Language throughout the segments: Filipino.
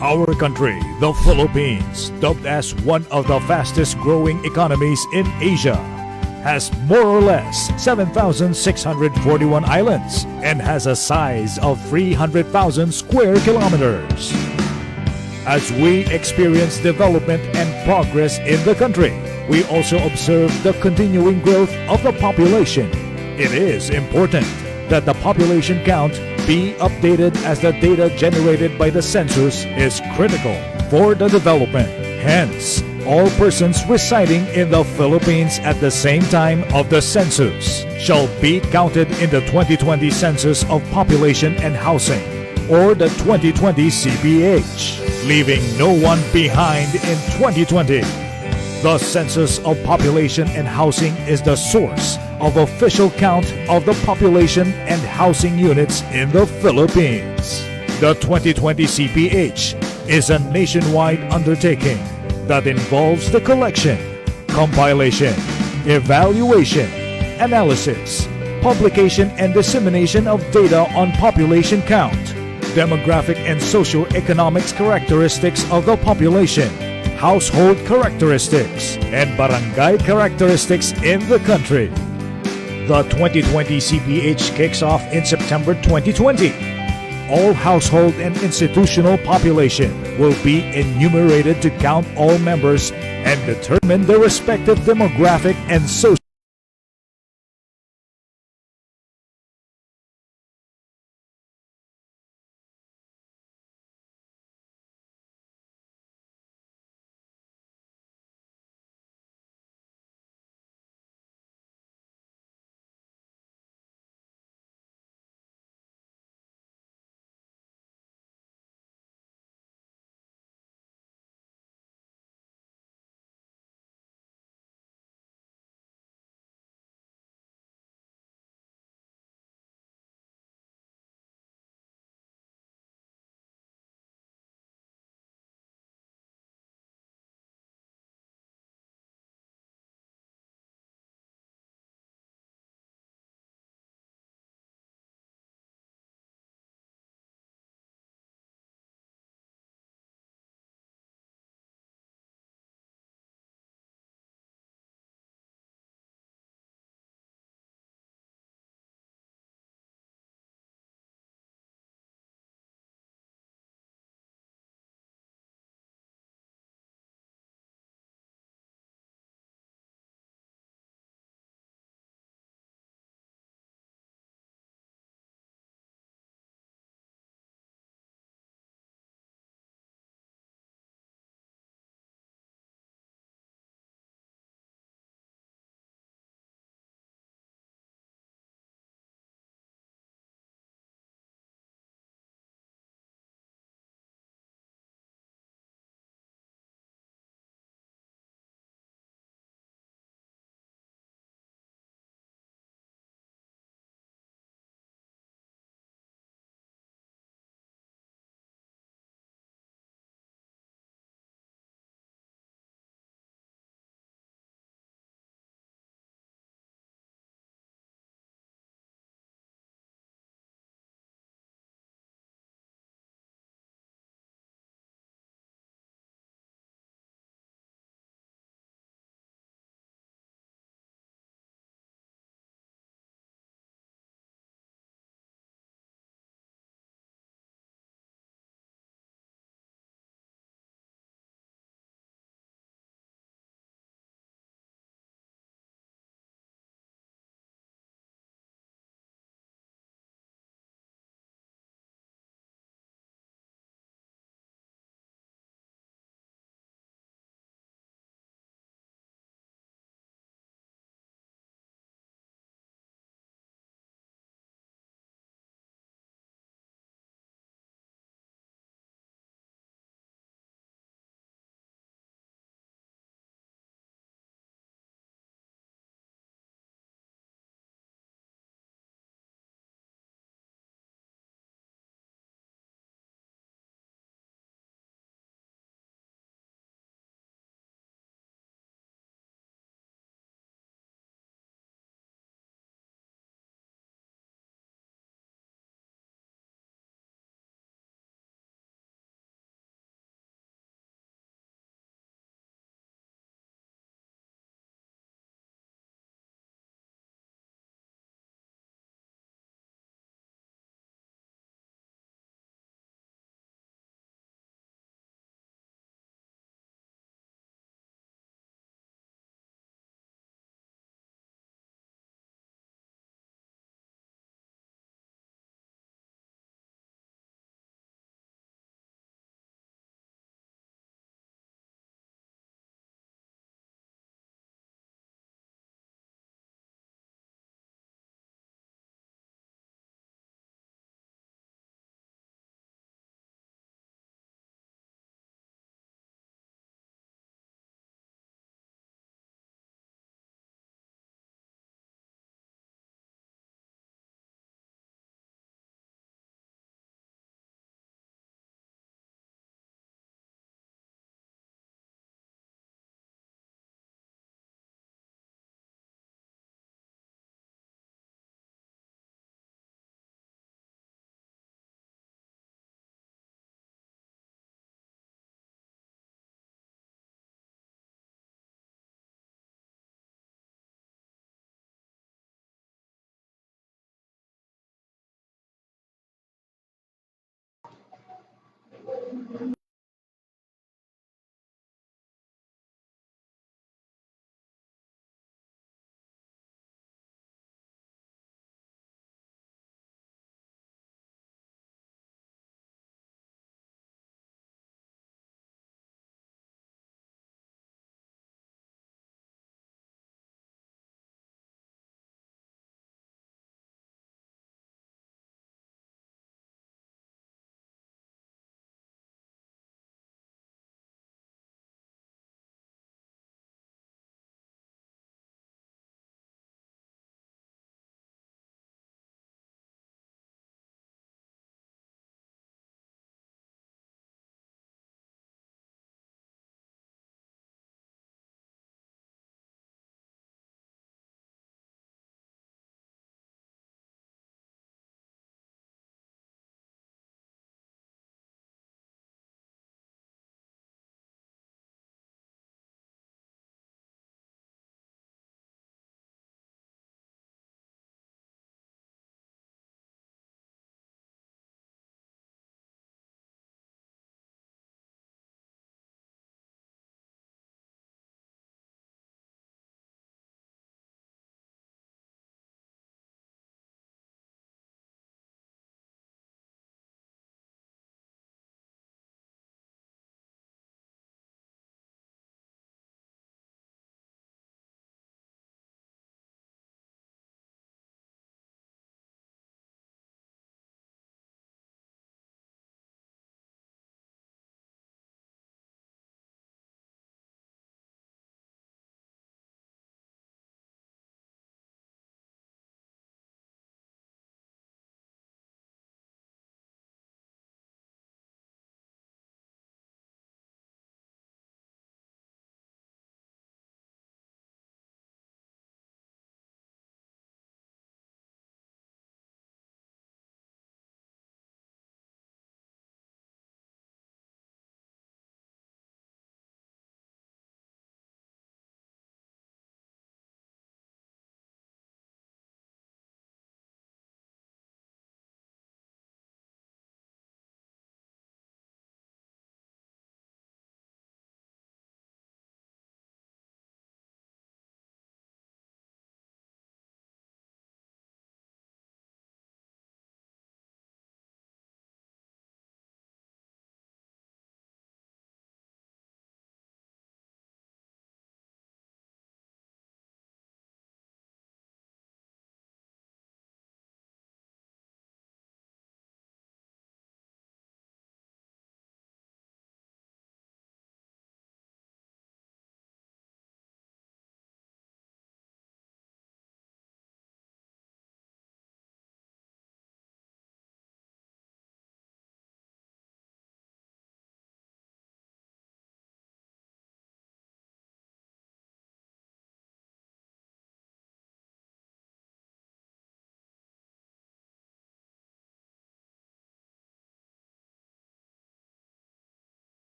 Our country, the Philippines, dubbed as one of the fastest growing economies in Asia, has more or less 7,641 islands and has a size of 300,000 square kilometers. As we experience development and progress in the country, we also observe the continuing growth of the population. It is important that the population count be updated as the data generated by the census is critical for the development. Hence, all persons residing in the Philippines at the same time of the census shall be counted in the 2020 Census of Population and Housing, or the 2020 CPH, leaving no one behind in 2020. The Census of Population and Housing is the source of official count of the population and housing units in the Philippines. The 2020 CPH is a nationwide undertaking that involves the collection, compilation, evaluation, analysis, publication and dissemination of data on population count, demographic and socio-economic characteristics of the population, household characteristics, and barangay characteristics in the country. The 2020 CPH kicks off in September 2020. All household and institutional population will be enumerated to count all members and determine their respective demographic and social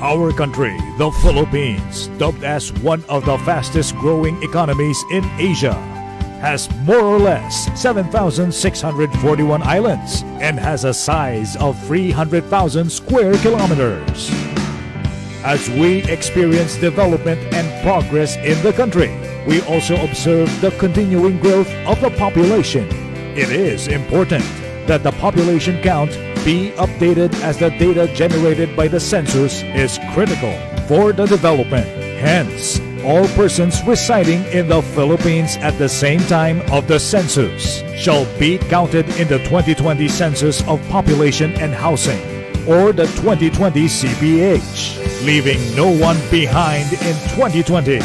Our country, the Philippines, dubbed as one of the fastest growing economies in Asia, has more or less 7,641 islands and has a size of 300,000 square kilometers. As we experience development and progress in the country, we also observe the continuing growth of the population. It is important that the population count be updated as the data generated by the census is critical for the development. Hence, all persons residing in the Philippines at the same time of the census shall be counted in the 2020 Census of Population and Housing, or the 2020 CPH, leaving no one behind in 2020.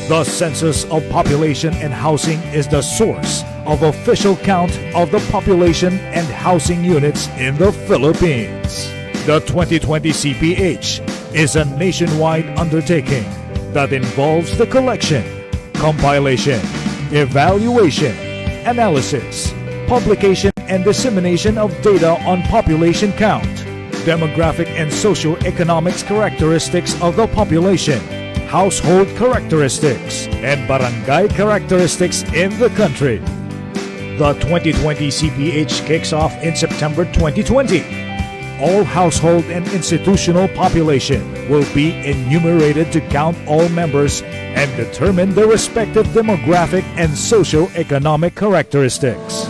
The Census of Population and Housing is the source of official count of the population and housing units in the Philippines. The 2020 CPH is a nationwide undertaking that involves the collection, compilation, evaluation, analysis, publication and dissemination of data on population count, demographic and socio-economic characteristics of the population, household characteristics, and barangay characteristics in the country. The 2020 CPH kicks off in September 2020. All household and institutional population will be enumerated to count all members and determine their respective demographic and socio-economic characteristics.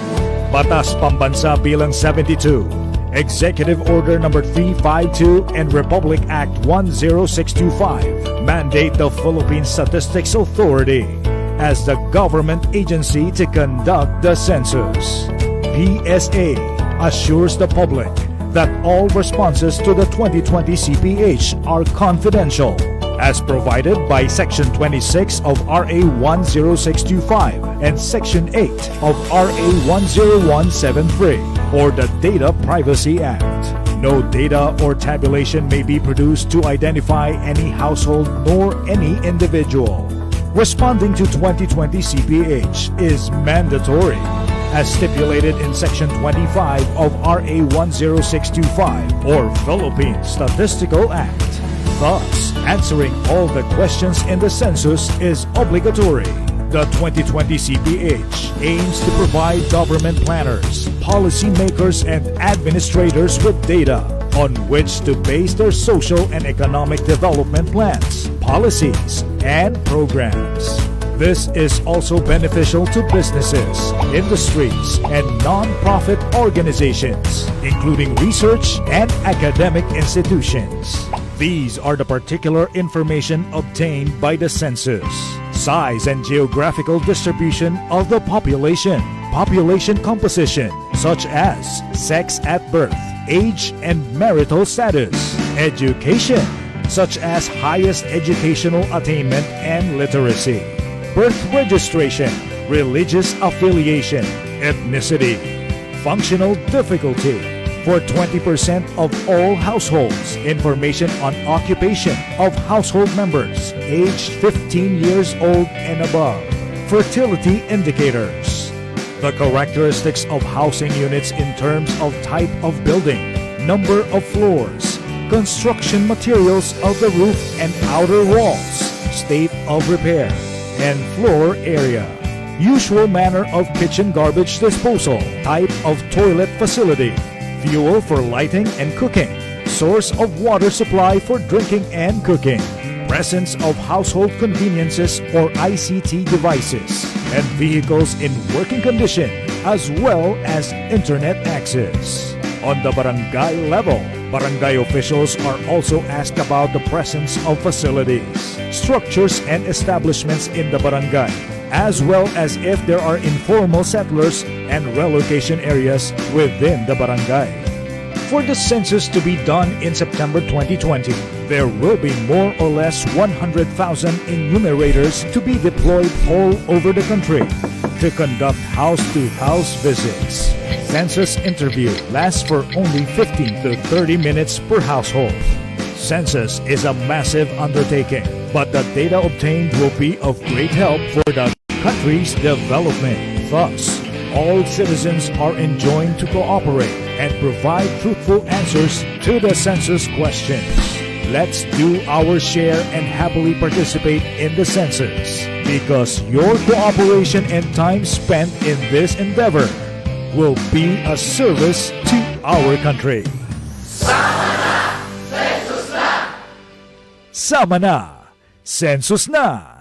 Batas Pambansa Bilang 72, Executive Order Number 352 and Republic Act 10625 mandate the Philippine Statistics Authority as the government agency to conduct the census. PSA assures the public that all responses to the 2020 CPH are confidential, as provided by Section 26 of RA 10625 and Section 8 of RA 10173, or the Data Privacy Act. No data or tabulation may be produced to identify any household nor any individual. Responding to 2020 CPH is mandatory, as stipulated in Section 25 of RA 10625 or Philippine Statistical Act. Thus, answering all the questions in the census is obligatory. The 2020 CPH aims to provide government planners, policymakers, and administrators with data on which to base their social and economic development plans, policies, and programs. This is also beneficial to businesses, industries, and non-profit organizations, including research and academic institutions. These are the particular information obtained by the census: size and geographical distribution of the population, population composition, such as sex at birth, age and marital status, education, such as highest educational attainment and literacy, birth registration, religious affiliation, ethnicity, functional difficulty. For 20% of all households, information on occupation of household members aged 15 years old and above, fertility indicators, the characteristics of housing units in terms of type of building, number of floors, construction materials of the roof and outer walls, state of repair, and floor area, usual manner of kitchen garbage disposal, type of toilet facility, fuel for lighting and cooking, source of water supply for drinking and cooking, presence of household conveniences or ICT devices, and vehicles in working condition, as well as internet access. On the barangay level, barangay officials are also asked about the presence of facilities, structures, and establishments in the barangay, as well as if there are informal settlers and relocation areas within the barangay. For the census to be done in September 2020, there will be more or less 100,000 enumerators to be deployed all over the country to conduct house-to-house visits. Census interview lasts for only 15 to 30 minutes per household. Census is a massive undertaking, but the data obtained will be of great help for the country's development. Thus, all citizens are enjoined to cooperate and provide truthful answers to the census questions. Let's do our share and happily participate in the census, because your cooperation and time spent in this endeavor will be a service to our country. Sama na! Census na!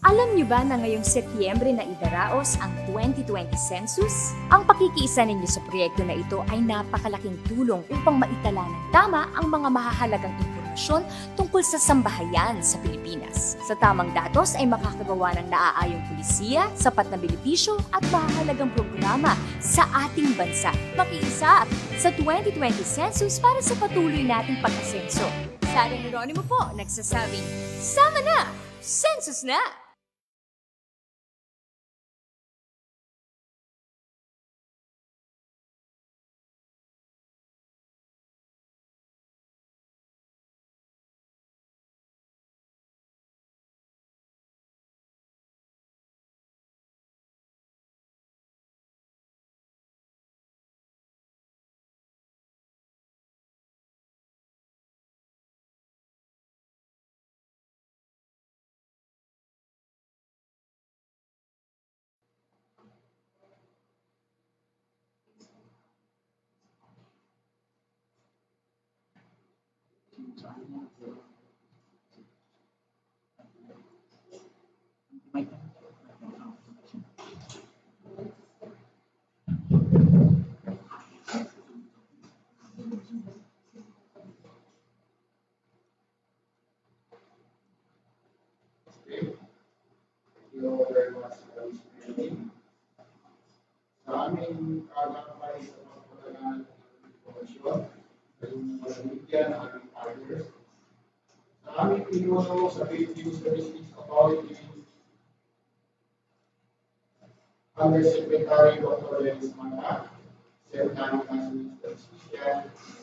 Alam niyo ba na ngayong Setyembre na idaraos ang 2020 Census? Ang pakikiisa ninyo sa proyekto na ito ay napakalaking tulong upang maitala ng tama ang mga mahahalagang impormasyon tungkol sa sambahayan sa Pilipinas. Sa tamang datos ay makakagawa ng naaayong pulisiya, sapat na benepisyo at mahahalagang programa sa ating bansa. Makiisa sa 2020 Census para sa patuloy nating pag-asenso. Sara Geronimo po nagsasabing, sama na! Census na! Sa aming kalakay sa mga pagkalaan ng informasyon, sa mga media na aming partners, sa aming pinuno sa Philippine Statistics Authority, Undersecretary Dr. Dennis Mata, Secretary National Statistician,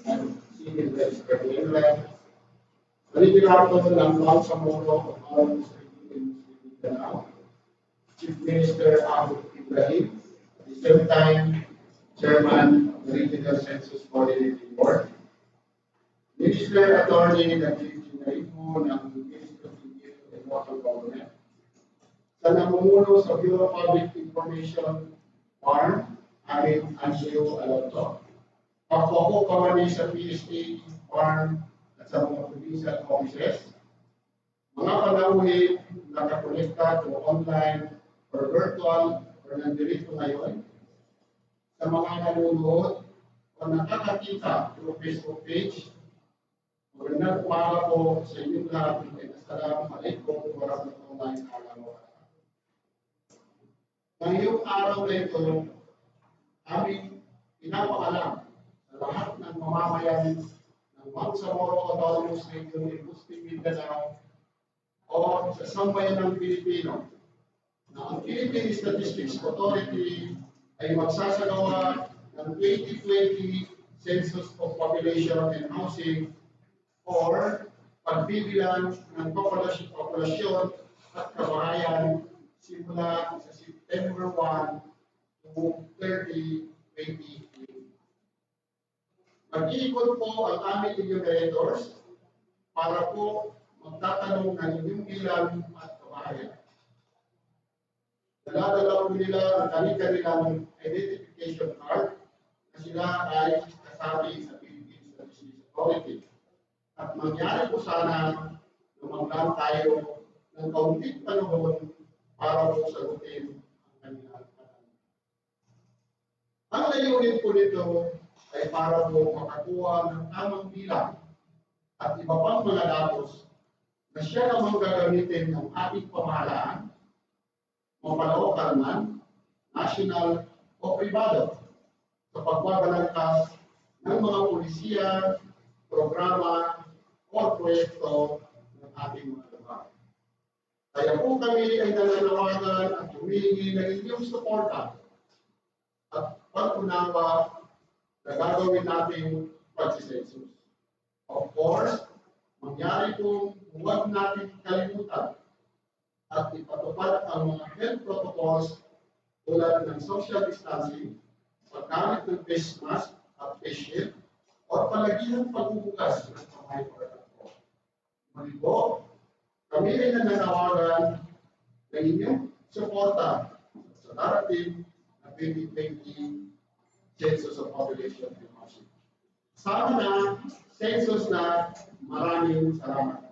and Civil Register England, Balitirado ng Bangsamoro of Arms Philippines Mindanao, Chief Minister Ahmed Ibrahim, at the same time, Chairman of the Regional Census Coordinating Board, Minister Attorney David Ginarimo ng Ministry of Interior and Local Government, sa namumuno sa Bureau of Public Information Farm, aming Angelo Alonso, pagkoko kawani sa PSA Farm at sa mga provincial offices, mga panauhin na nakakonekta to online or virtual or nandito ngayon, sa mga nanonood o nakakakita through Facebook page, magandang umaga po sa inyong lahat at assalamualaikum warahmatullahi wabarakatuh. Ngayong araw na ito, aming pinapaalam sa lahat ng mamamayan ng Bangsamoro Autonomous Region in Muslim Mindanao o sa sambayan ng Pilipino na ang Philippine Statistics Authority ay magsasagawa ng 2020 Census of Population and Housing or pagbibilang ng populasyon at kabahayan simula sa September 1 to 30, 2020. Mag-iikot po ang aming enumerators para po magtatanong ng inyong bilang at kabahayan. Dala-dala po nila ang kanilang identification card na sila ay kasabi sa Philippine Statistics Authority. At mangyari po sana lumaglan tayo ng kaunting panahon para po sagutin ang kanilang katanungan. Ang layunin po nito ay para po makakuha ng tamang bilang at iba pang mga datos na siya namang gagamitin ng ating pamahalaan, local man, national o pribado sa pagbabalangkas ng mga pulisiya, programa o proyekto ng ating mga lugar. Kaya po kami ay nananawagan at humingi ng inyong suporta at pag-unawa na gagawin nating pagsisensus. Of course, mangyari kung huwag natin kalimutan at ipatupad ang mga health protocols tulad ng social distancing, paggamit ng face mask at face shield, o palagihang pagbubukas ng kamay o alcohol. Muli po, kami ay nananawagan ng inyong suporta sa darating na 2020 Census of Population and Housing. Sama na, census na, maraming salamat.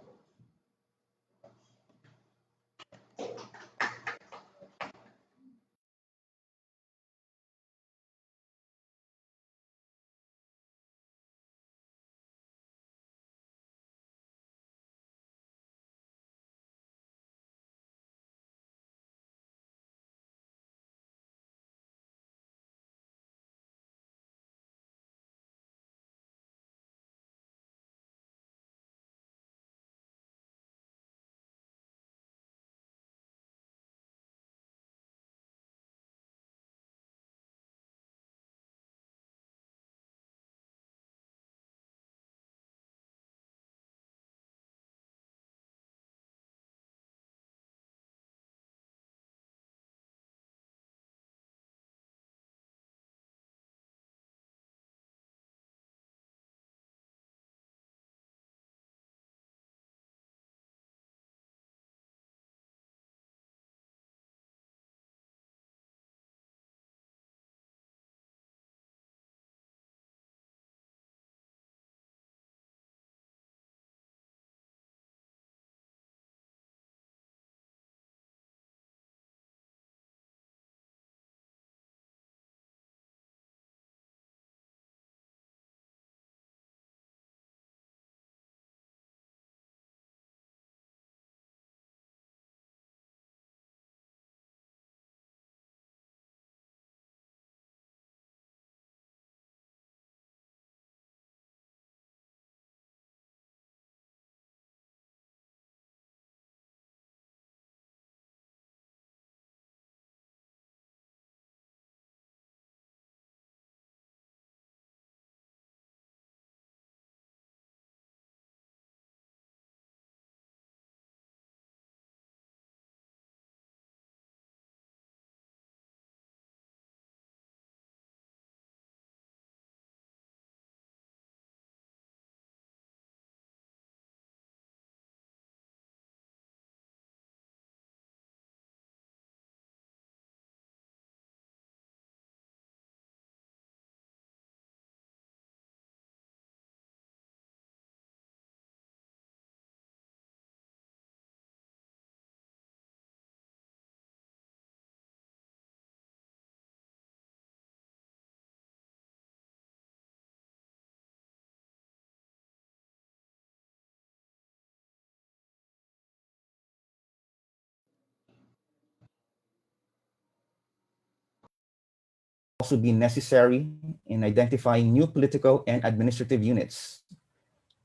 Also be necessary in identifying new political and administrative units.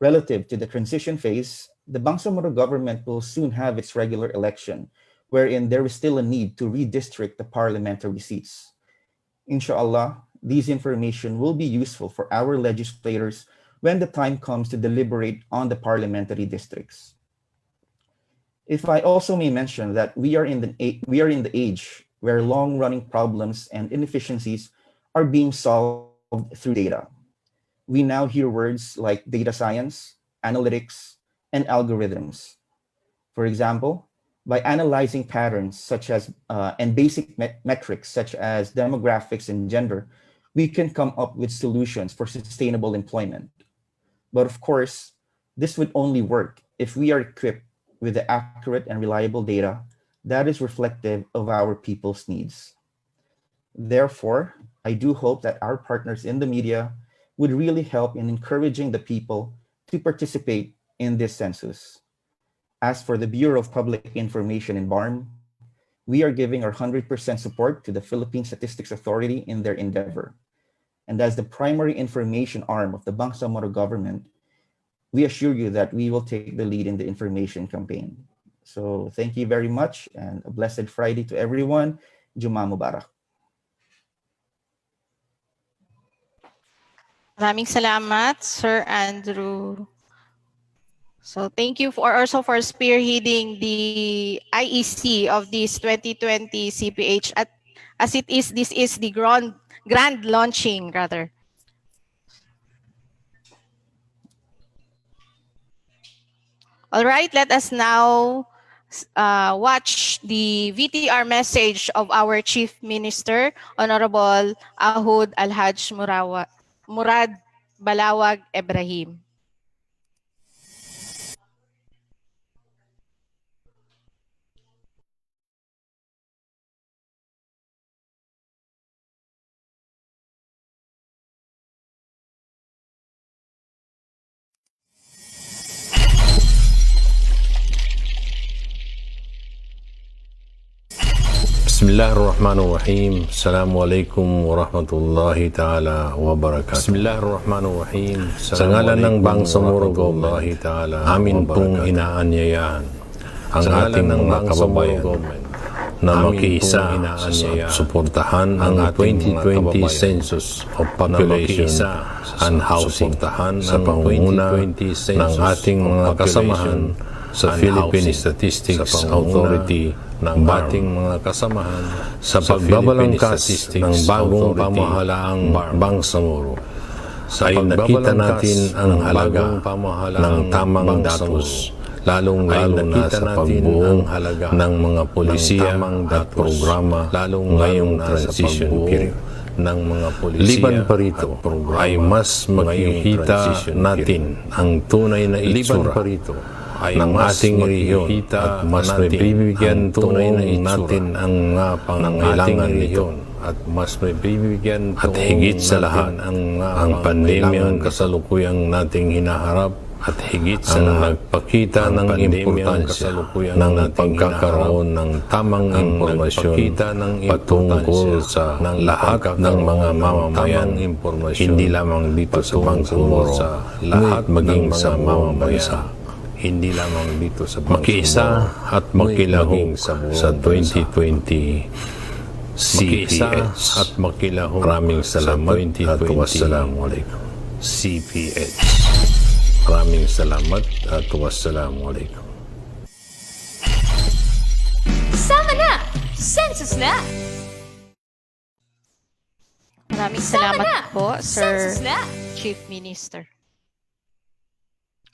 Relative to the transition phase, the Bangsamoro government will soon have its regular election, wherein there is still a need to redistrict the parliamentary seats. Inshallah, these information will be useful for our legislators when the time comes to deliberate on the parliamentary districts. If I also may mention that we are in the age where long-running problems and inefficiencies are being solved through data. We now hear words like data science, analytics, and algorithms. For example, by analyzing patterns such as and basic metrics such as demographics and gender, we can come up with solutions for sustainable employment. But of course, this would only work if we are equipped with the accurate and reliable data that is reflective of our people's needs. Therefore, I do hope that our partners in the media would really help in encouraging the people to participate in this census. As for the Bureau of Public Information in BARM, We are giving our 100% support to the Philippine Statistics Authority in their endeavor. And as the primary information arm of the Bangsamoro government, we assure you that we will take the lead in the information campaign. So thank you very much and a blessed Friday to everyone. Juma Mubarak. Maraming salamat, Sir Andrew. So thank you for spearheading the IEC of this 2020 CPH this is the grand launching rather. All right, let us now watch the VTR message of our Chief Minister, Honorable Ahud Alhaj Murad Balawag Ibrahim. Bismillahirrahmanirrahim. Assalamualaikum warahmatullahi ta'ala wabarakatuh. Bismillahirrahmanirrahim. Sa ngalan ng Bangsamoro Government, amin pong inaanyayahan ang ating mga kababayan na makiisa at suportahan ang 2020 Census of Population and Housing sa pangunguna ng ating mga kasamahan sa Philippine Statistics Authority ng ating mga kasamahan sa pagbabalangkas ng bagong pamahalaang Bangsamoro ay nakita natin ang halaga ng tamang datos, lalong-lalo na sa pagbuo ng mga polisiya at programa ngayong transition period. Liban pa rito ay mas makikita natin ang tunay na itsura ng ating rehiyon at mas mabibigyan tuon natin ang pangangailangan nito at mas mabibigyan at higit sa lahat ang pandemyang kasalukuyang nating hinaharap at higit sa lahat nagpakita ng importansya ng pagkakaroon ng tamang impormasyon patungkol sa lahat ng mga mamamayan, hindi lamang dito sa Bangsamoro, lahat maging sa mamamayan, hindi lamang dito sa makiisa at makilahok sa 2020 CPH at makilahok. Maraming salamat at wassalamualaikum. CPH. Maraming salamat at wassalamualaikum. Sama na! Census na! Maraming Sama salamat na! po, Sir Census na! Chief Minister.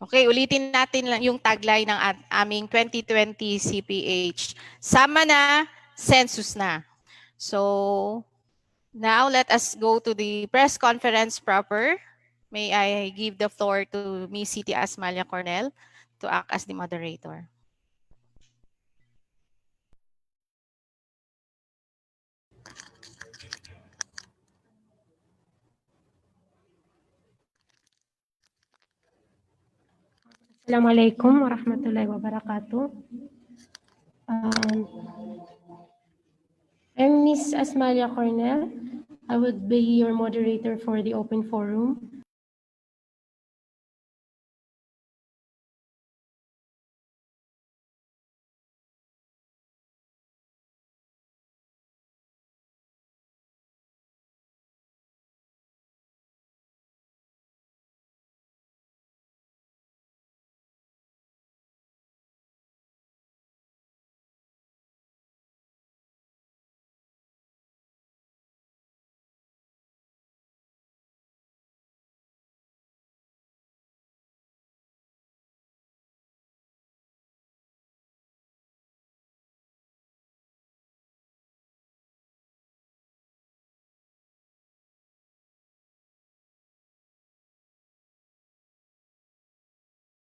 Okay, ulitin natin lang yung tagline ng aming 2020 CPH. Sama na, census na. So, now let us go to the press conference proper. May I give the floor to Ms. Siti Asmalia Cornell to act as the moderator. Assalamualaikum warahmatullahi wabarakatuh. I'm Miss Asmalia Cornell. I would be your moderator for the open forum.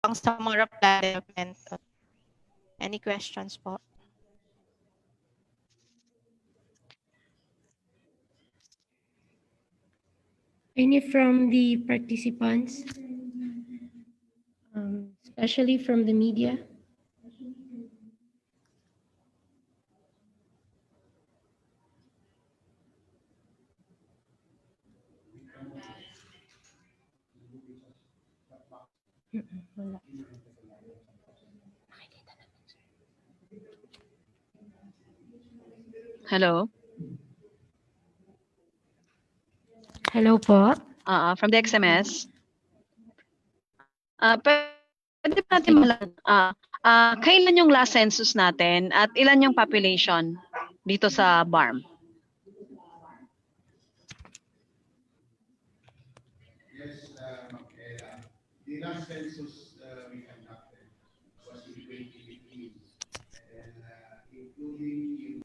Bangsamoro Development. Any questions po? Any from the participants, especially from the media? Wala. Hello? Hello po. From the XMS. Pwede ba natin malaman, kailan yung last census natin at ilan yung population dito sa BARM? Yes, the last census we conducted was in 2018, and including yung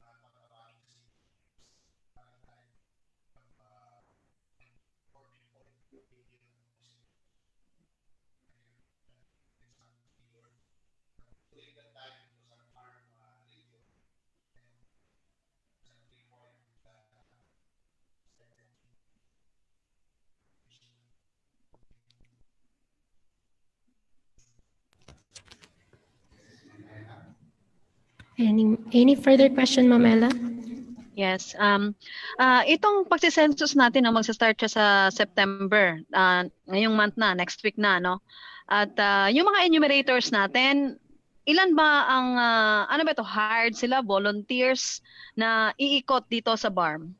Any further question, Ma'am Ella? Yes. Itong pagsisensus natin, no, magsa-start siya sa September. Ngayong month na, next week na, no? At yung mga enumerators natin, ilan ba ang, ano ba ito, hired sila, volunteers na iikot dito sa BARM?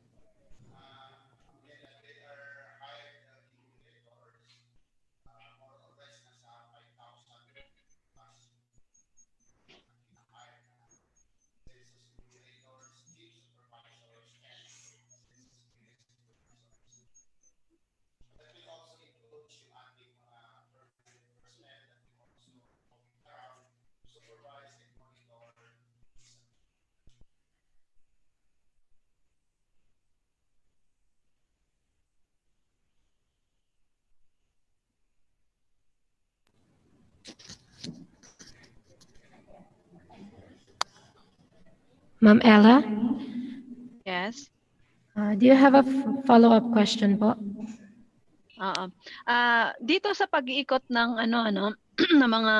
Ma'am Ella, Yes. do you have a follow-up question po? Oo. Dito sa pag-iikot ng ano ng mga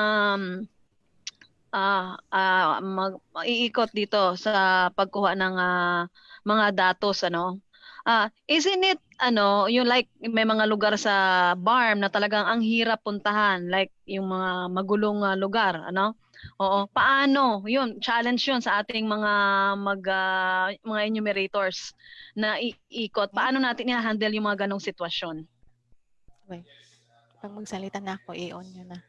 iikot dito sa pagkuha ng mga datos isn't it yung like may mga lugar sa BARM na talagang ang hirap puntahan, like yung mga magulong lugar Oo, paano? Yun, challenge yun sa ating mga enumerators na iikot. Paano natin i-handle yung mga ganong sitwasyon? Wait. Pag magsalita na ako, i-on nyo na.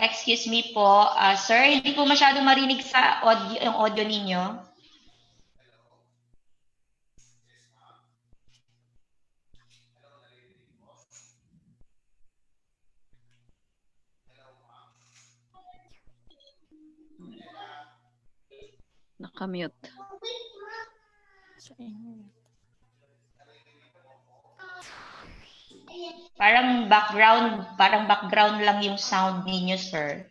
Excuse me po, sir, hindi po masyado marinig sa audio, yung audio ninyo. Nakamute. Parang background lang yung sound ninyo, sir.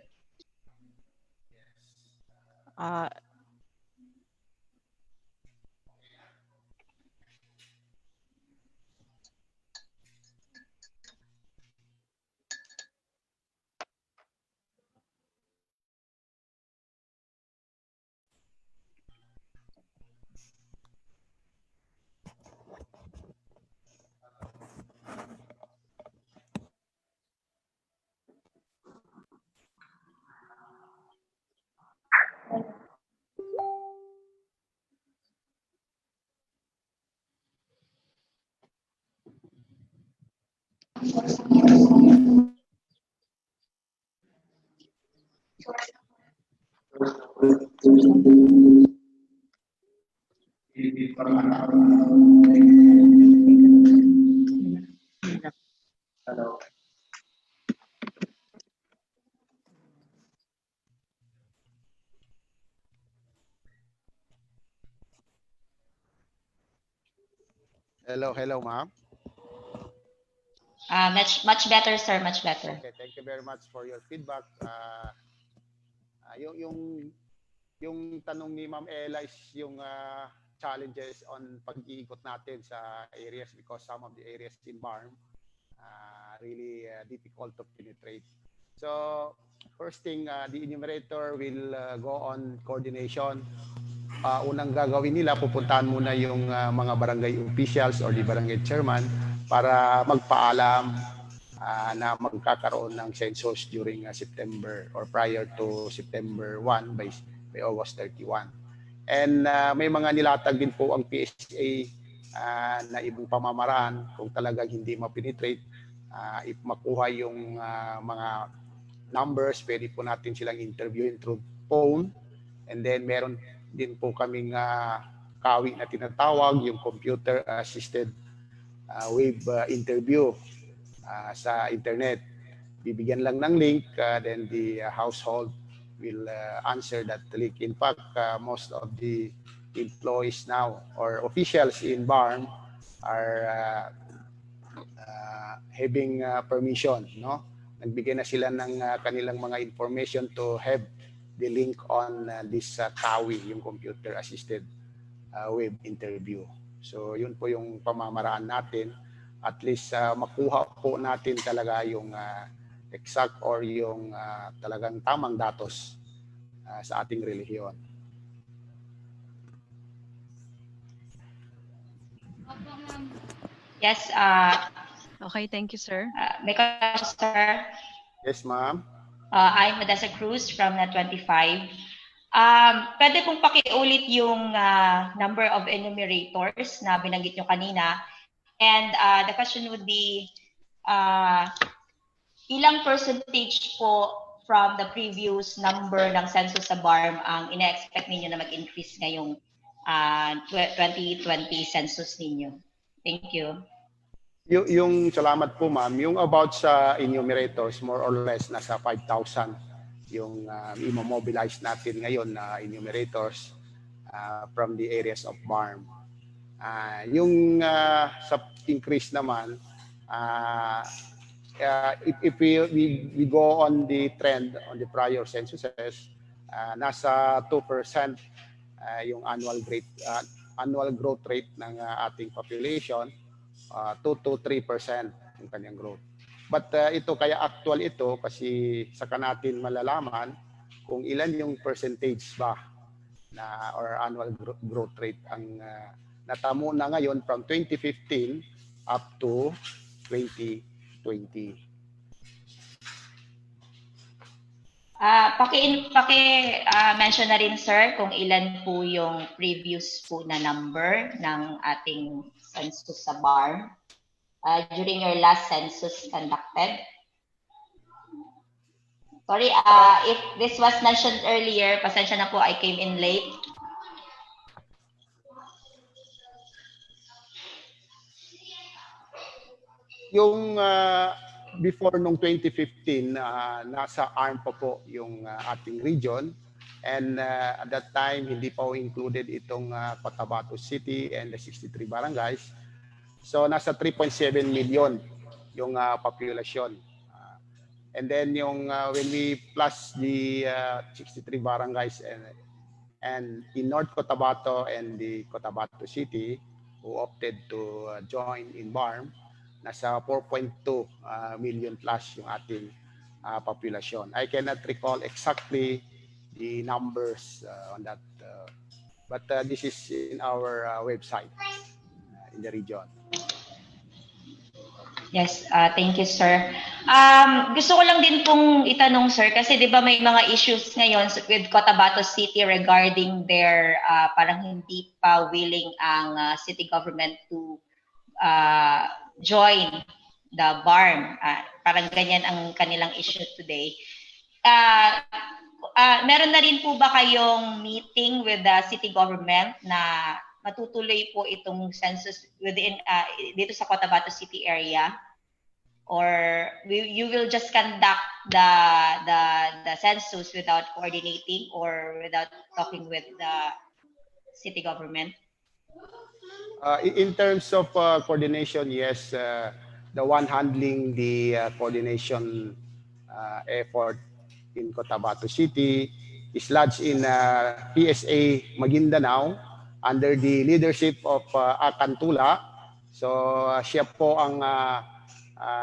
Hello. Hello, ma'am. Much better, sir, much better. Okay, thank you very much for your feedback. Yung tanong ni Ma'am Ella is yung challenges on pag-iikot natin sa areas because some of the areas in BARM really difficult to penetrate. So first thing, the enumerator will go on coordination unang gagawin nila, pupuntahan muna yung mga barangay officials or the barangay chairman para magpaalam na magkakaroon ng census during September or prior to September 1 by August 31. And may mga nilatag din po ang PSA na ibang pamamaraan kung talagang hindi mapenetrate, if makuha yung mga numbers, pwede po natin silang interviewin through phone. And then meron din po kaming kawi na tinatawag, yung computer-assisted wave interview sa internet. Bibigyan lang ng link, then the household will answer that link. In fact, most of the employees now or officials in BARM are having permission, no? Nagbigay na sila ng kanilang mga information to have the link on this CAWI, yung computer-assisted web interview. So yun po yung pamamaraan natin. At least makuha po natin talaga yung exact or yung talagang tamang datos sa ating relihiyon. Yes, Okay, thank you, sir. may question, sir. Yes, ma'am. I'm Odessa Cruz from Net25. Pwede pong pakiulit yung number of enumerators na binanggit nyo kanina. And the question would be, ilang percentage po from the previous number ng census sa BARM ang ina-expect ninyo na mag-increase ngayong 2020 census ninyo? Thank you. Yung salamat po, ma'am. Yung about sa enumerators, more or less nasa 5,000 yung imo-mobilize natin ngayon na enumerators from the areas of BARM. Yung sa increase naman, if we go on the trend on the prior censuses, nasa 2% yung annual growth rate ng ating population, 2 to 3% yung kanyang growth. But ito kaya actual ito kasi saka natin malalaman kung ilan yung percentage ba na or annual growth rate ang natamo na ngayon from 2015 up to 2020. Mention na rin, sir, kung ilan po yung previous po na number ng ating census sa BARM during your last census conducted. Sorry, if this was mentioned earlier, pasensya na po, I came in late. Yung before nung 2015, nasa ARM pa po yung ating region. And at that time, hindi pa included itong Cotabato City and the 63 barangays. So nasa 3.7 million yung population. And then yung when we plus the 63 barangays and in North Cotabato and the Cotabato City who opted to join in BARM, nasa 4.2 million plus yung ating population. I cannot recall exactly the numbers on that, but this is in our website in the region. Yes, thank you, sir. Gusto ko lang din pong itanong, sir, kasi di ba may mga issues ngayon with Cotabato City regarding their parang hindi pa willing ang city government to join the BARM. Parang ganyan ang kanilang issue today. Meron na rin po ba kayong meeting with the city government na matutuloy po itong census within dito sa Cotabato City area, or you will just conduct the census without coordinating or without talking with the city government? In terms of coordination, yes, the one handling the coordination effort in Cotabato City is lodged in PSA Maguindanao under the leadership of Akantula. So siya po ang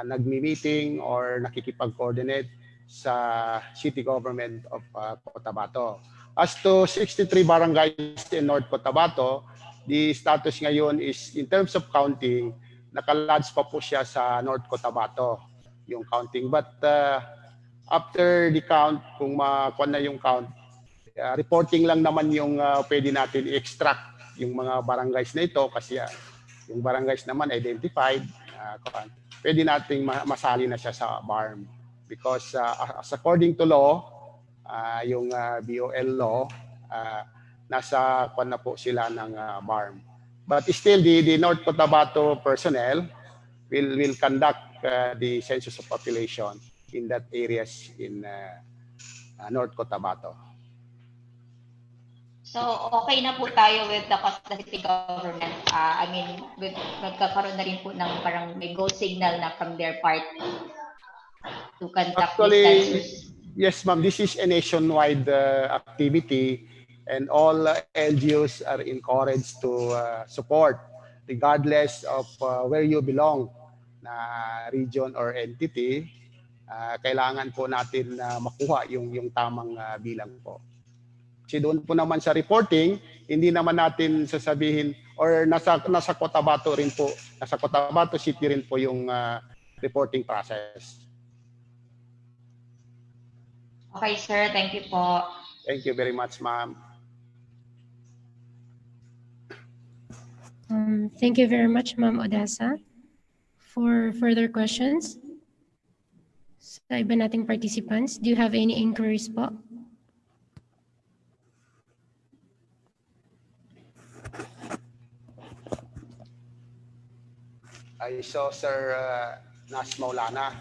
nagmi-meeting or nakikipag-coordinate sa city government of Cotabato. As to 63 barangays in North Cotabato, the status ngayon is, in terms of counting, nakalodge pa po siya sa North Cotabato, yung counting. But after the count, kung makuha na yung count, reporting lang naman yung pwede natin i-extract yung mga barangays na ito kasi yung barangays naman identified, pwede nating masali na siya sa BARM. Because as according to law, yung BOL law, nasa kwan na po sila ng BARM. But still, the North Cotabato personnel will conduct the census of population in that areas in North Cotabato. So, okay na po tayo with the city government. I mean, nagkakaroon na rin po ng parang may go signal na from their part to conduct this census. Yes, ma'am. This is a nationwide activity, and all LGUs are encouraged to support, regardless of where you belong, na region or entity. Kailangan po natin makuha yung tamang bilang po. Kasi doon po naman sa reporting, hindi naman natin sasabihin, or nasa Cotabato rin po, nasa Cotabato City rin po yung reporting process. Okay, sir. Thank you po. Thank you very much, ma'am. Thank you very much, Ma'am Odessa. For further questions, sa iba nating participants, do you have any inquiries po? I saw Sir Nas Maulana.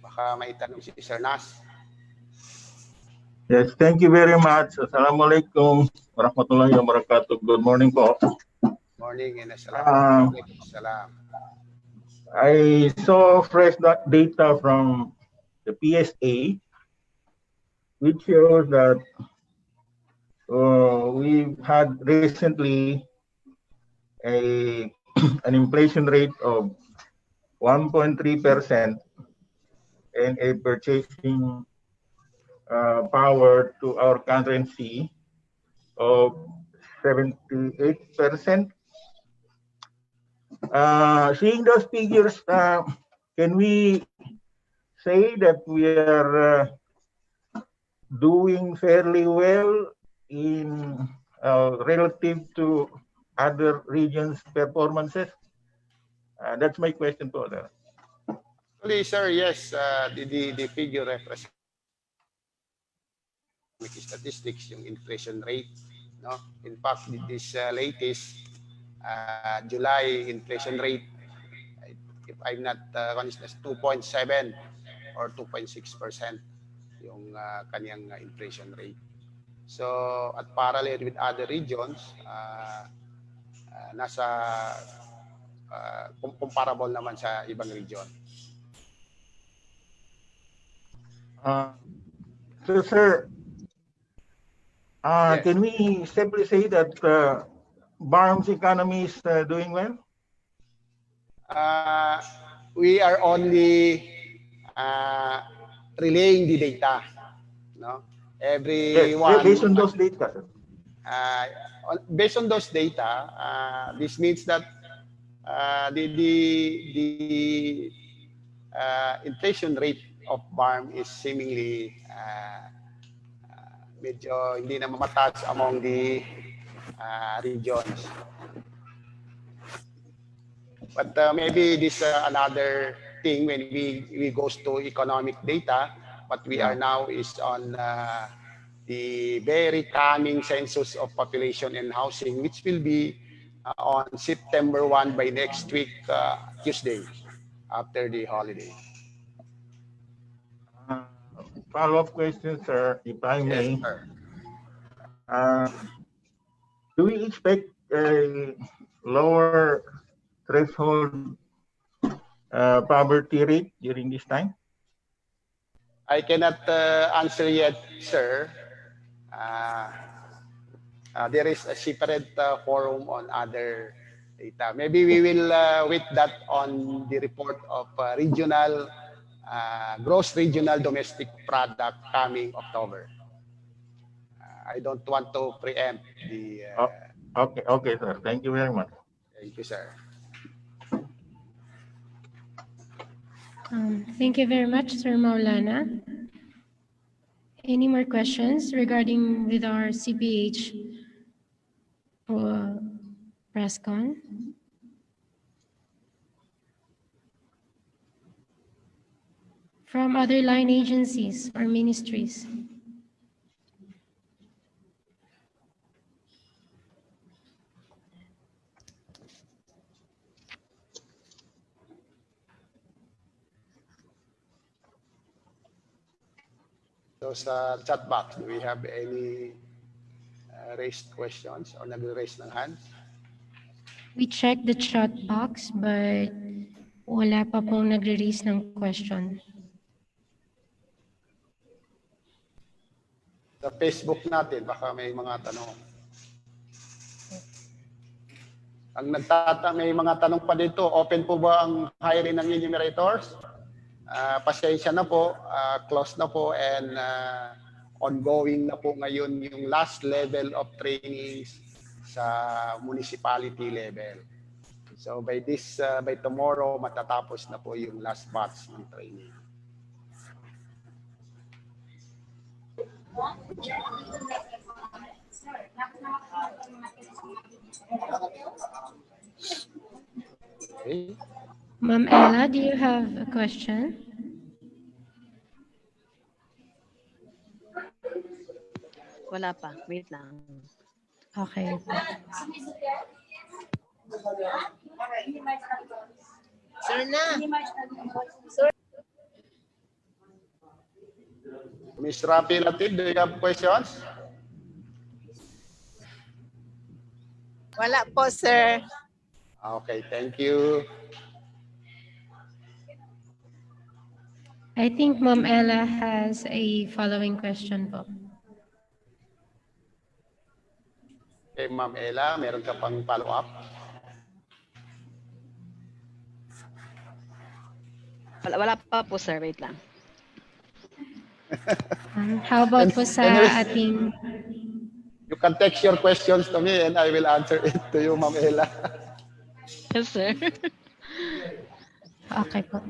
Baka may tanong si Sir Nas. Yes, thank you very much. Assalamualaikum warahmatullahi wabarakatuh. Good morning po. Morning and salam. I saw fresh data from the PSA, which shows that we've had recently an inflation rate of 1.3% and a purchasing power to our currency of 78%. Seeing those figures, can we say that we are doing fairly well in relative to other regions' performances? That's my question po. Actually, sir, yes, the figure represents statistics, yung inflation rate. No? In fact, this latest July inflation rate, if I'm not conscious, 2.7 or 2.6% yung kanyang inflation rate. So, at parallel with other regions, nasa comparable naman sa ibang region. So, sir, yes. Can we simply say that BARM's economy is doing well? We are only relaying the data. No? Everyone. Based on those data, sir. Based on those data, this means that the inflation rate of BARM is seemingly medyo hindi na mataas among the regions. But maybe this another thing when we goes to economic data. What we are now is on the very coming census of population and housing, which will be on September 1 by next week, Tuesday, after the holiday. Follow-up question, sir, if I may. Yes, sir. Do we expect a lower threshold poverty rate during this time? I cannot answer yet, sir. There is a separate forum on other data. Maybe we will wait that on the report of regional gross regional domestic product coming October. I don't want to preempt the. Okay, sir. Thank you very much. Thank you, sir. Thank you very much, Sir Maulana. Any more questions regarding with our CPH press con? From other line agencies or ministries? So sa chat box, do we have any raised questions or nag-raise ng hands? We checked the chat box but wala pa pong nagre-raise ng question. Sa Facebook natin, baka may mga tanong. May mga tanong pa dito, open po ba ang hiring ng enumerators? Pasensya na po, close na po, and ongoing na po ngayon yung last level of trainings sa municipality level. So by tomorrow, matatapos na po yung last batch ng training. Okay. Ma'am Ella, do you have a question? Wala pa. Wait lang. Okay. Sir na. Ms. Rafi Latif, do you have questions? Wala po, sir. Okay, thank you. I think Ma'am Ella has a following question po. Okay, Ma'am Ella, meron ka pang follow-up? Wala pa po, sir. Wait lang. How about po sa ating... You can text your questions to me and I will answer it to you, Ma'am Ella. Yes, sir. Okay po.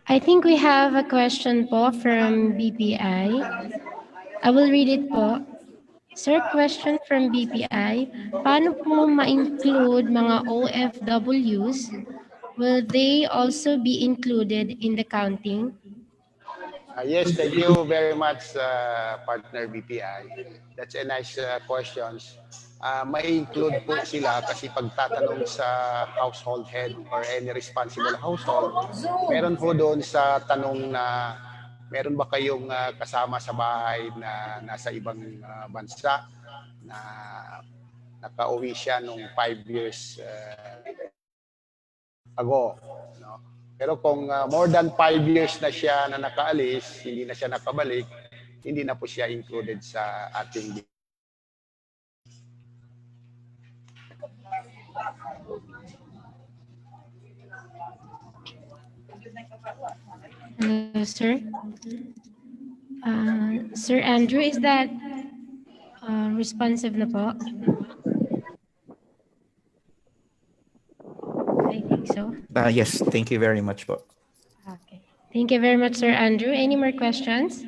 I think we have a question po from BPI. I will read it po. Sir, question from BPI. Paano po ma-include mga OFWs? Will they also be included in the counting? Yes, thank you very much, partner BPI. That's a nice question. May include po sila kasi pagtatanong sa household head or any responsible household, meron po doon sa tanong na meron ba kayong kasama sa bahay na nasa ibang bansa na nakauwi siya nung 5 years ago. No? Pero kung more than 5 years na siya na nakaalis, hindi na siya nakabalik, hindi na po siya included sa ating Hello, sir. Sir Andrew, is that responsive na po? I think so. Yes, thank you very much po. Okay. Thank you very much, Sir Andrew. Any more questions?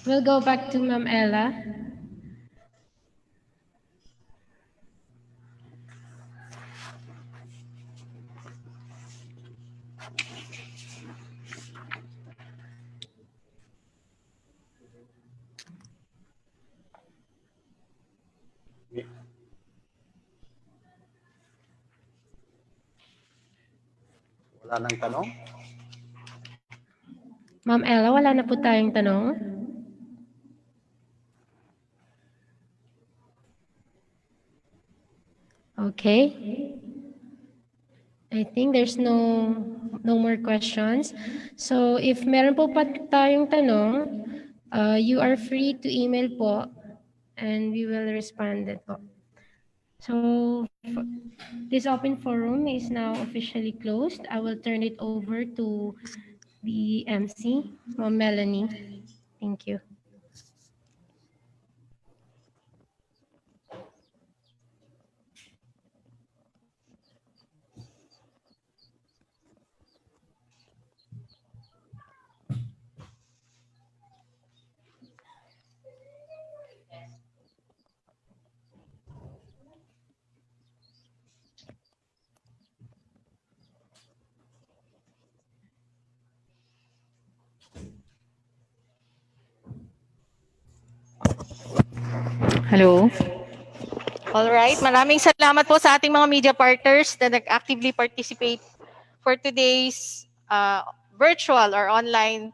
We'll go back to Ma'am Ella. Wala nang tanong? Ma'am Ella, wala na po tayong tanong. Okay. I think there's no more questions. So if meron po pa tayong tanong, you are free to email po and we will respond po. So this open forum is now officially closed. I will turn it over to the MC, Ma'am Melanie. Thank you. Hello. All right, maraming salamat po sa ating mga media partners na nag-actively participate for today's virtual or online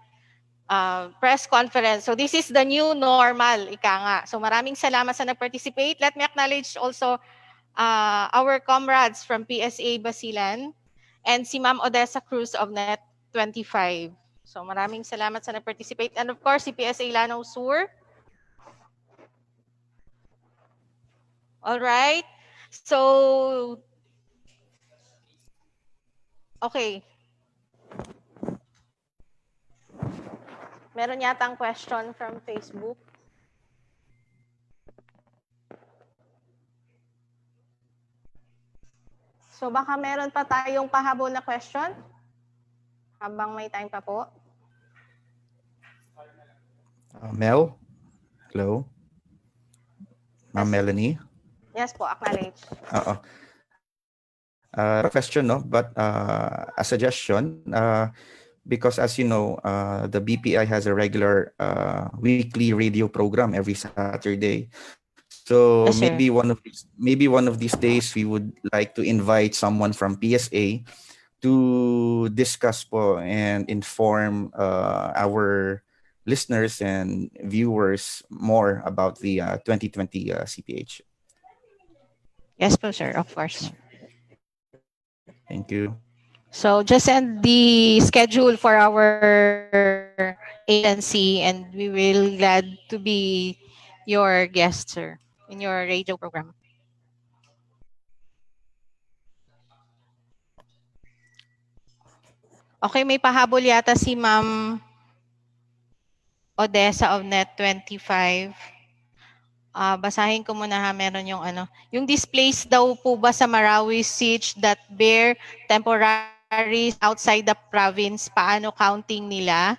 press conference. So this is the new normal, ika nga. So maraming salamat sa nag-participate. Let me acknowledge also our comrades from PSA Basilan and si Ma'am Odessa Cruz of Net 25. So maraming salamat sa nag-participate. And of course, si PSA Lanao Sur. All right. So, okay. Meron yatang question from Facebook. So, baka meron pa tayong pahabol na question? Habang may time pa po. Mel? Hello? Ma'am Melanie? Yes po, acknowledge. Question, no? But a suggestion, because as you know, the BPI has a regular weekly radio program every Saturday. So Yes, sir. maybe one of these days we would like to invite someone from PSA to discuss po and inform our listeners and viewers more about the 2020 CPH. Yes po, sir, of course. Thank you. So just send the schedule for our agency and we will glad to be your guest, sir, in your radio program. Okay, may pahabol yata si Ma'am Odessa of Net 25. Basahin ko muna ha, meron yung yung displaced daw po ba sa Marawi siege that bear temporary outside the province, paano counting nila?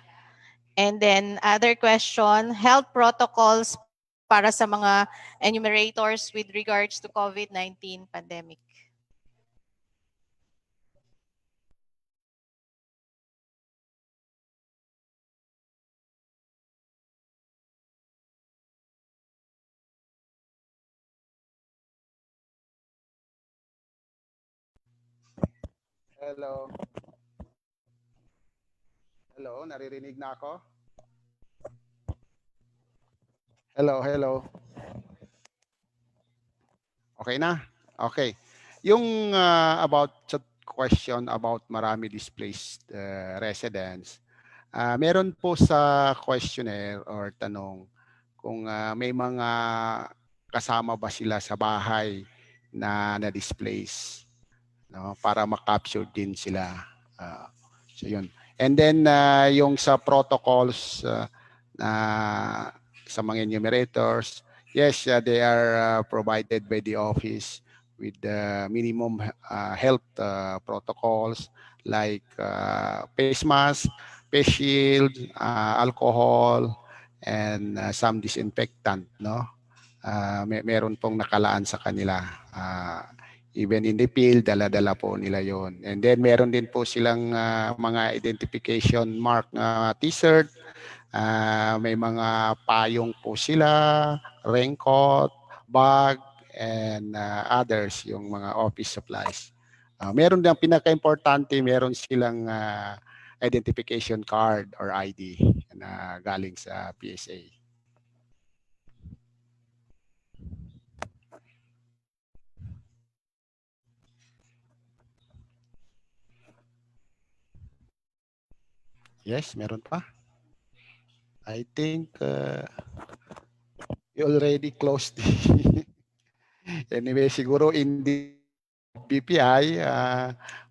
And then other question, health protocols para sa mga enumerators with regards to COVID-19 pandemic. Hello. Hello, naririnig na ako? Hello. Okay na? Okay. Yung about sa question about marami displaced residents, meron po sa questionnaire or tanong kung may mga kasama ba sila sa bahay na na-displace, no, para ma-capture din sila. So yun. And then yung sa protocols sa mga enumerators, yes, they are provided by the office with the minimum health protocols like face mask, face shield, alcohol, and some disinfectant, no? Meron pong nakalaan sa kanila. Even in the field, dala-dala po nila yon. And then meron din po silang mga identification mark na t-shirt. May mga payong po sila, raincoat, bag, and others, yung mga office supplies. Meron din, pinaka-importante, meron silang identification card or ID na galing sa PSA. Yes, meron pa. I think you already closed Anyway, siguro in the BPI,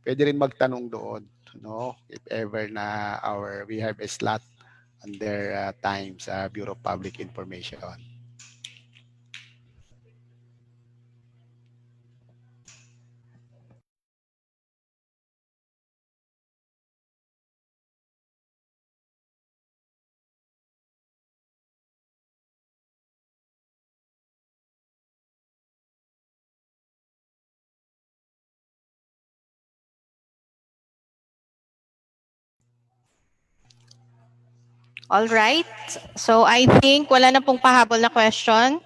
pwede rin magtanong doon, no? If ever na we have a slot on their time sa Bureau of Public Information. All right. So I think wala na pong pahabol na question.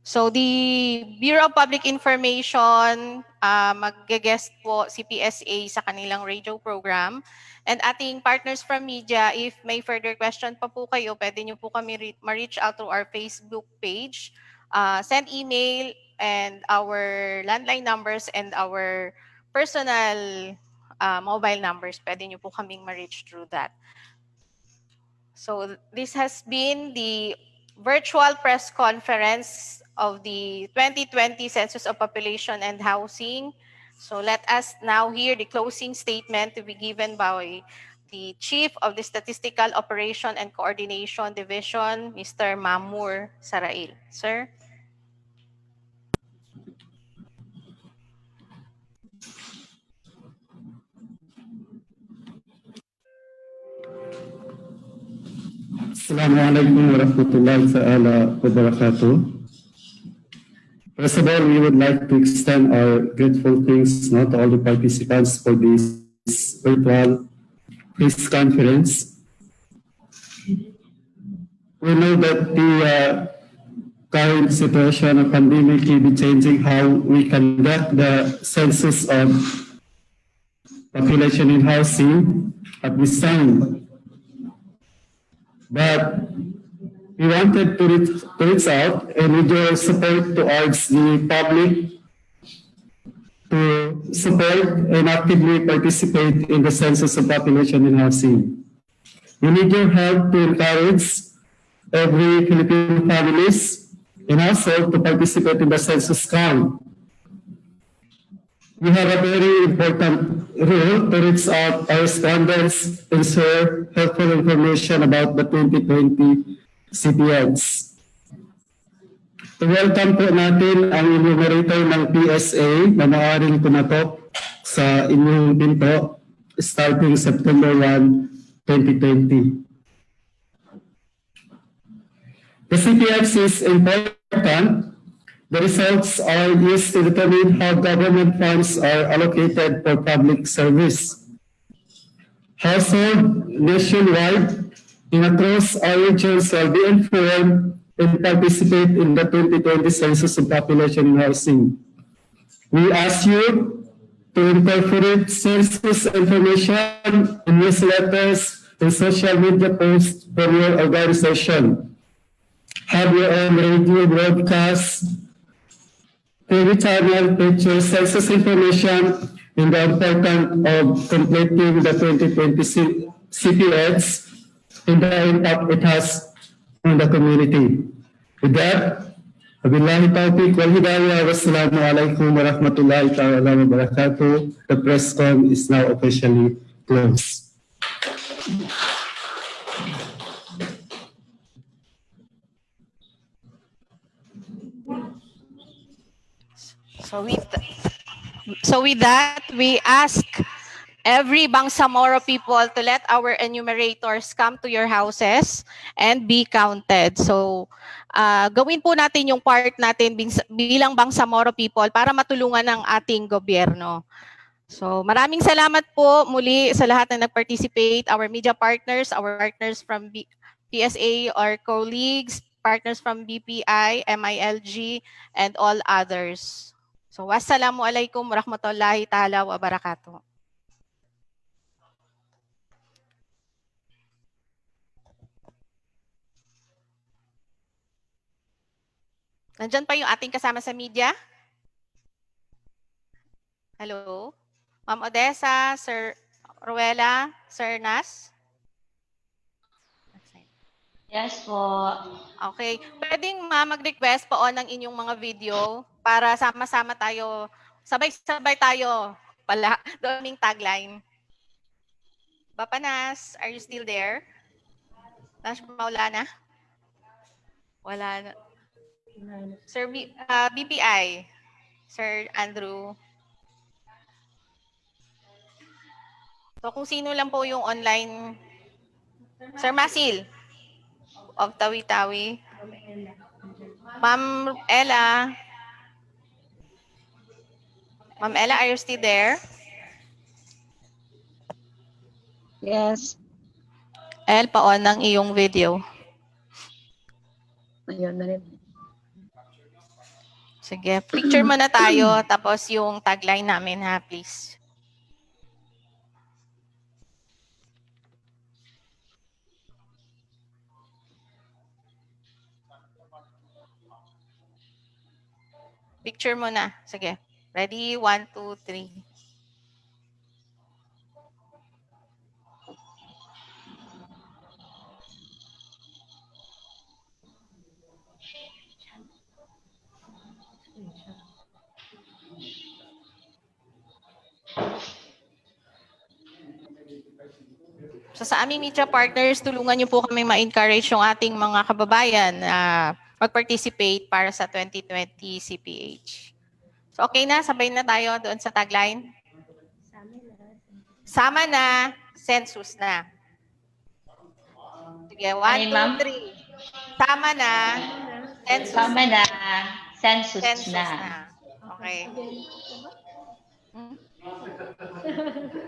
So the Bureau of Public Information, mag-guest po si PSA sa kanilang radio program. And ating partners from media, if may further question pa po kayo, pwede nyo po kami ma-reach out through our Facebook page. Send email and our landline numbers and our personal mobile numbers. Pwede nyo po kaming ma-reach through that. So this has been the virtual press conference of the 2020 Census of Population and Housing. So let us now hear the closing statement to be given by the Chief of the Statistical Operation and Coordination Division, Mr. Mamur Sarail. Sir? Assalamualaikum warahmatullahi ta'ala wabarakatuh. First of all, we would like to extend our grateful thanks to all the participants for this virtual press conference. We know that the current situation of pandemic will be changing how we conduct the census of population and housing at this time. But we wanted to reach out and with your support to urge the public to support and actively participate in the census of population and housing. We need your help to encourage every Filipino families and also to participate in the census count. We have a very important role to reach out our respondents and share helpful information about the 2020 CPNs. To welcome po natin ang enumerator ng PSA na maaaring tumatok sa inyong pinto starting September 1, 2020. The CPX is important. The results are used to determine how government funds are allocated for public service. Household nationwide and across our regions will be informed and participate in the 2020 Census of Population and Housing. We ask you to incorporate census information in newsletters and social media posts from your organization. Have your own radio broadcast, TV channel features census information in the importance of completing the 2020 CPX and the impact it has on the community. With that, wabillahi taufiq wal hidayah, wassalamu alaikum warahmatullahi ta'ala wabarakatuh. The press con is now officially closed. So with that, we ask every Bangsamoro people to let our enumerators come to your houses and be counted. So gawin po natin yung part natin bilang Bangsamoro people para matulungan ang ating gobyerno. So maraming salamat po muli sa lahat na nag-participate, our media partners, our partners from PSA, our colleagues, partners from BPI, MILG, and all others. So, wassalamualaikum warahmatullahi ta'ala wabarakatuh. Nandyan pa yung ating kasama sa media? Hello? Ma'am Odessa, Sir Ruela, Sir Nas? Yes po. Okay. Pwedeng mag-request po ng inyong mga video para sama-sama tayo, sabay-sabay tayo pala doon yung tagline. Bapanas, are you still there? Nash Maulana? Wala na. Sir BPI, Sir Andrew. So kung sino lang po yung online, Sir Masil of Tawi-Tawi. Ma'am Ella. Ma'am Ella, are you still there? Yes. El, pa-on ng iyong video. Ayun na rin. Sige, picture muna tayo, tapos yung tagline namin ha, please. Picture muna. Sige. Ready? 1, 2, 3. So sa aming media partners, tulungan niyo po kami ma-encourage yung ating mga kababayan na mag-participate para sa 2020 CPH. So okay na, sabay na tayo doon sa tagline. Sama na, census na. Sige, 1, 2, 3. Sama na, census Sama na, census na. Okay.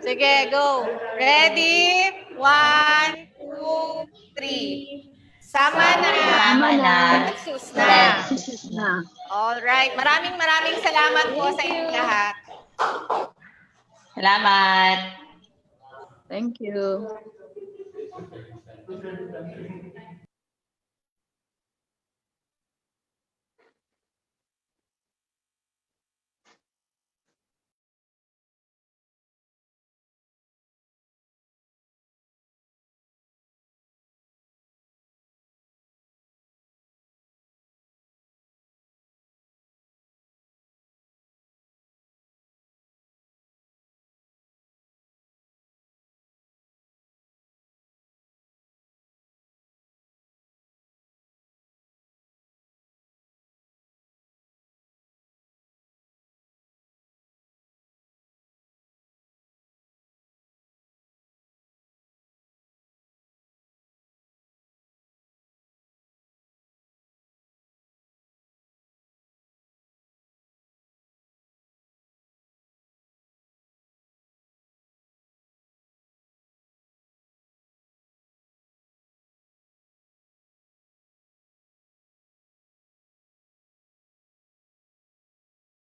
Sige, go. Ready? 1, 2, 3. Sama na. Sama na. Census na. Census na. Alright. Maraming salamat po sa inyong lahat. Salamat. Thank you.